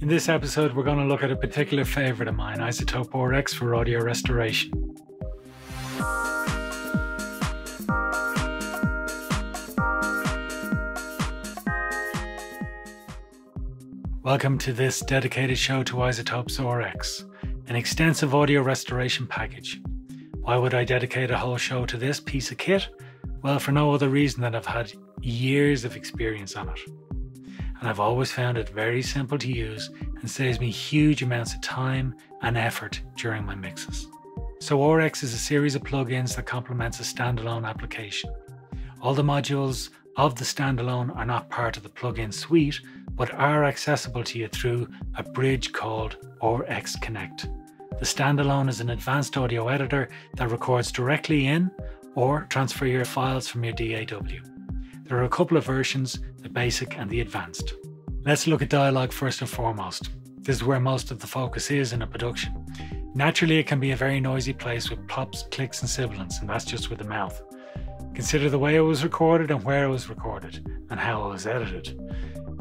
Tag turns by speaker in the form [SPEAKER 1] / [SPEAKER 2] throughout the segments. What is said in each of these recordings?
[SPEAKER 1] In this episode, we're going to look at a particular favourite of mine, Izotope RX for audio restoration. Welcome to this dedicated show to Izotope RX, an extensive audio restoration package. Why would I dedicate a whole show to this piece of kit? Well, for no other reason than I've had years of experience on it. And I've always found it very simple to use and saves me huge amounts of time and effort during my mixes. So RX is a series of plugins that complements a standalone application. All the modules of the standalone are not part of the plugin suite, but are accessible to you through a bridge called RX Connect. The standalone is an advanced audio editor that records directly in or transfer your files from your DAW. There are a couple of versions, the basic and the advanced. Let's look at dialogue first and foremost. This is where most of the focus is in a production. Naturally, it can be a very noisy place with pops, clicks and sibilants, and that's just with the mouth. Consider the way it was recorded and where it was recorded, and how it was edited.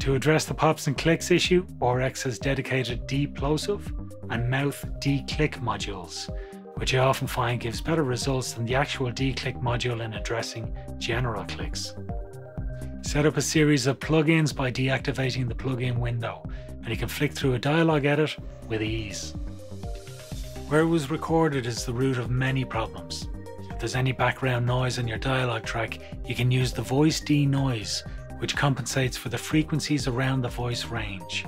[SPEAKER 1] To address the pops and clicks issue, RX has dedicated de-plosive and mouth de-click modules, which I often find gives better results than the actual de-click module in addressing general clicks. Set up a series of plugins by deactivating the plugin window, and you can flick through a dialogue edit with ease. Where it was recorded is the root of many problems. If there's any background noise on your dialogue track, you can use the voice denoise, which compensates for the frequencies around the voice range.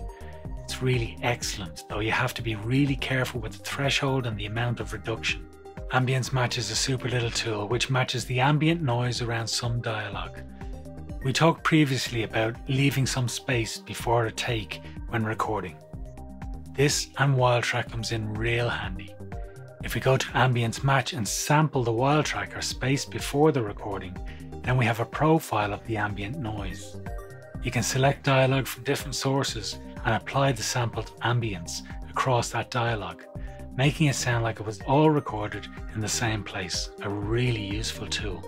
[SPEAKER 1] It's really excellent, though you have to be really careful with the threshold and the amount of reduction. Ambience Match is a super little tool which matches the ambient noise around some dialogue. We talked previously about leaving some space before a take when recording. This and wild track comes in real handy. If we go to Ambience Match and sample the wild track or space before the recording, then we have a profile of the ambient noise. You can select dialogue from different sources and apply the sampled ambience across that dialogue, making it sound like it was all recorded in the same place, a really useful tool.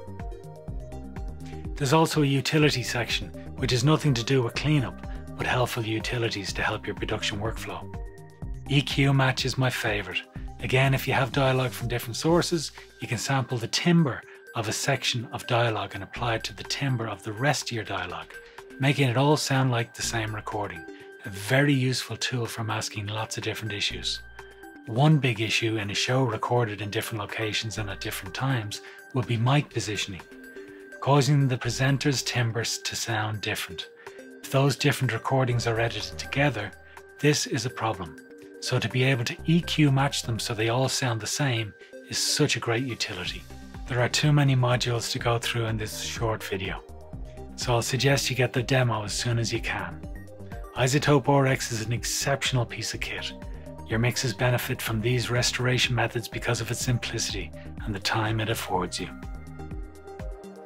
[SPEAKER 1] There's also a utility section, which has nothing to do with cleanup, but helpful utilities to help your production workflow. EQ Match is my favourite. Again, if you have dialogue from different sources, you can sample the timbre of a section of dialogue and apply it to the timbre of the rest of your dialogue, making it all sound like the same recording. A very useful tool for masking lots of different issues. One big issue in a show recorded in different locations and at different times would be mic positioning, causing the presenter's timbres to sound different. If those different recordings are edited together, this is a problem. So to be able to EQ match them so they all sound the same is such a great utility. There are too many modules to go through in this short video, so I'll suggest you get the demo as soon as you can. Izotope RX is an exceptional piece of kit. Your mixes benefit from these restoration methods because of its simplicity and the time it affords you.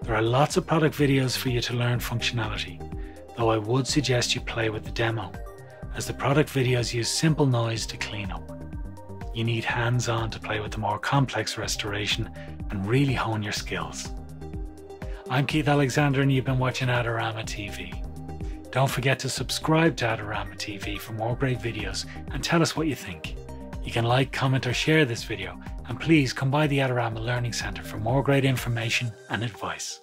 [SPEAKER 1] There are lots of product videos for you to learn functionality, though I would suggest you play with the demo, as the product videos use simple noise to clean up. You need hands-on to play with the more complex restoration and really hone your skills. I'm Keith Alexander and you've been watching Adorama TV. Don't forget to subscribe to Adorama TV for more great videos and tell us what you think. You can like, comment or share this video, and please come by the Adorama Learning Centre for more great information and advice.